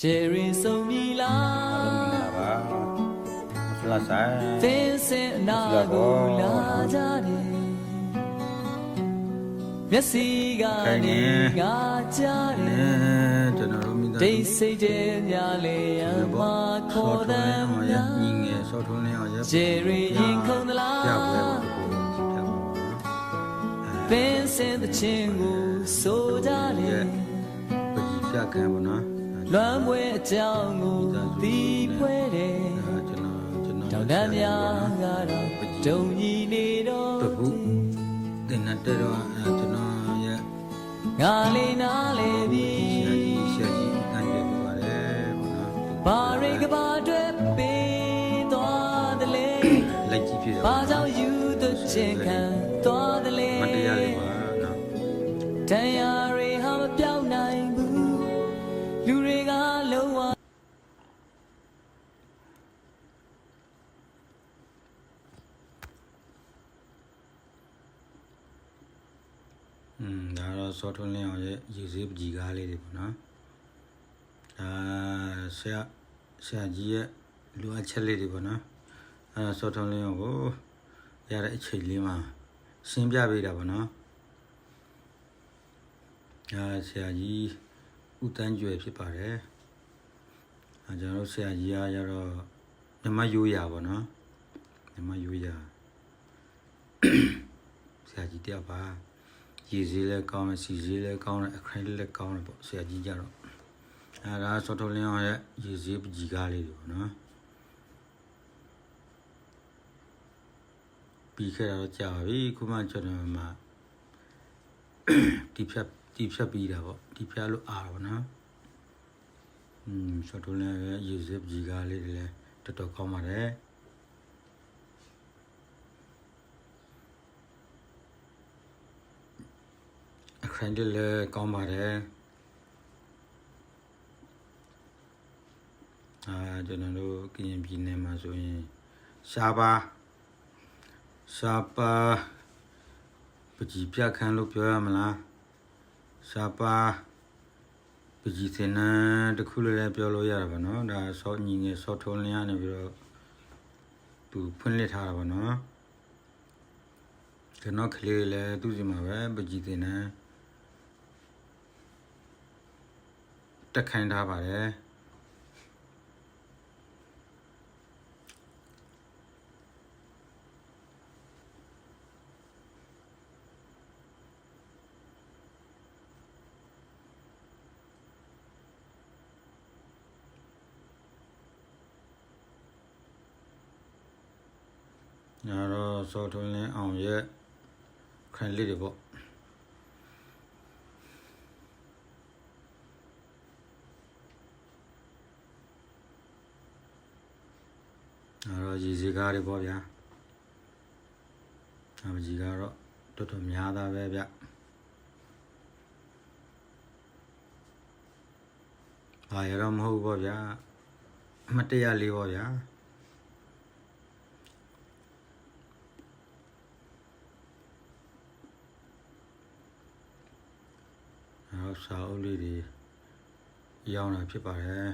Jerry so me la Vincent na go la jare Messi ga ni ga jare Day say de nya le ma kho dam ya Jerry yin khong da la Vincent the chingu so jare ပြခံပါနော် လွမ်းပွဲအကြောင်းကိုသိပွဲတယ်တောင်တန်းများကတော့ဒုံကြီးနေတော့ တခုတင်တဲ့တော့ကျွန်တော်ရဲ့ ငါလေးနားလေပြီ ရှာကြီးအဲ့ဒီပါတယ်ပေါ့နော် ဘာရိကဘာအတွက်ပေးသွားတယ်လေ လိုက်ကြည့်ဖြစ်တော့ ဘာကြောင့်ယူသွချင်းခံသွားတယ်လေ မတရားလေးပါနော် တရားတွေဟာမပြောင်းနိုင်ဘူးလူတွေကလုံးဝ ဒါတော့စောထွန်းလင်းအောင်ရဲ့ရေစည်းပကြီးကားလေးတွေပေါ့နော်ဆရာကြီးရဲ့လူအပ်ချက်လေးတွေပေါ့နော်စောထွန်းလင်းအောင်ကိုရတဲ့အချိန်လေးမှာရှင်းပြပေးတာပေါ့နော်ဆရာကြီးဦးတန်းကျွယ်ဖြစ်ပါတယ်ကျွန်တော်ဆရာကြီးရတော့မြမရိုးရပေါ့နော်မြမရိုးရဆရာကြီးတယောက်ပါရေစည်းလဲကောင်းတယ်စီစည်းလဲကောင်းတယ်အခရိုင်လဲကောင်းတယ်ပေါ့ဆရာကြီးကြတော့ဒါစောတော်လင်းအောင်ရဲ့ရေစည်းပကြီးကားလေးတွေပေါ့နော်ပြီးခဲ့တော့ကြာပြီခုမှကျွန်တော်မှဒီဖြတ်ပြီးတာပေါ့ဒီဖြတ်လို့အားတော့နော်စောတော်လင်းရဲ့ရေစည်းပကြီးကားလေးတွေလည်းတော်တော်ကောင်းပါတယ်အခရိုင်တွေလည်းကောင်းပါတယ်ကျွန်တော်တို့ကရင်ပြည်နယ်မှာဆိုရင်ရှားပါပကြီးပြခန်းလို့ပြောရမလားရှားပါပကြီးစင်နာတခုလည်းပြောလို့ရတာပါနော်ဒါစောညီငယ်စောထုံးလင်းရနေပြီးတော့သူဖွင့်လှစ်ထားတာပါနော်ကျွန်တော်ကလေးလည်းသူ့စီမှာပဲပကြီးစင်နာတက်ခိုင်းထားပါတယ်ညာတော့စောထွန်းလင်းအောင်ရဲ့ခိုင်လေးတွေပေါ့ရေစည်းကားတွေပေါ့ဗျာပကြီးကတော့တော်တော်များသားပဲဗျဘာရတော့မဟုတ်ပေါ့ဗျာအမတ်တရားလေးပေါ့ဗျာစာအုပ်လေးတွေရောင်းတာဖြစ်ပါတယ်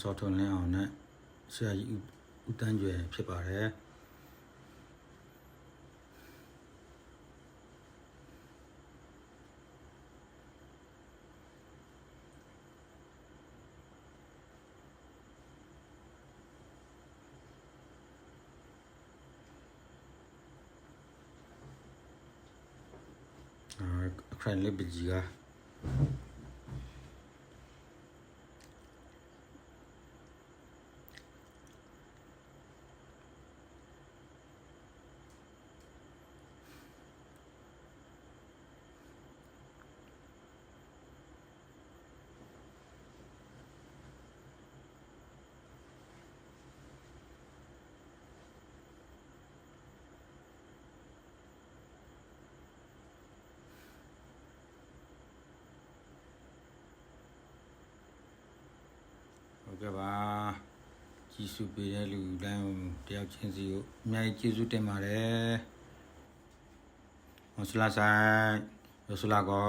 စောထွန်းလင်းအောင်နဲ့ဆရာကြီးဦးတန်းကျွယ်ဖြစ်ပါတယ်အခရိုင်လေးပကြီးက ကဲ့ပါကြီးစုပေးတဲ့လူတိုင်းတယောက်ချင်းစီကိုအများကြီးကျေးဇူးတင်ပါတယ်ဟောဆလာဆိုင်ရဆလာကော